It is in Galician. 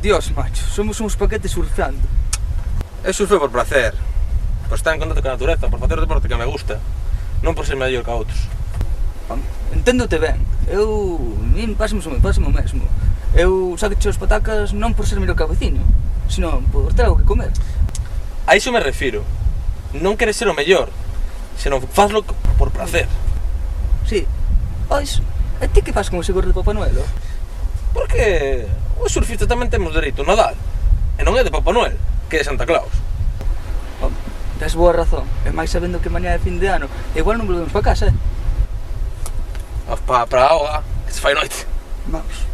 Dios, macho, somos uns paquetes surfeando. Eu surfeo por placer, por estar en contacto con a natureza, por facer o deporte que me gusta, non por ser mellor que a outros. Enténdote ben, min pásame o mesmo. Eu saco os patacas non por ser mellor que a veciño, sino por ter algo que comer. A iso me refiro. Non queres ser o mellor, senón fazlo por placer. Sí. Pois, e ti que faz con ese gorro de Papá Noel? Porque os surfistas tamén temos dereito a Nadal. E non é de Papá Noel, que é de Santa Claus. Tes boa razón, e máis sabendo que mañá é fin de ano, igual non volvemos para casa, Para a auga, que se fai noite. Vamos.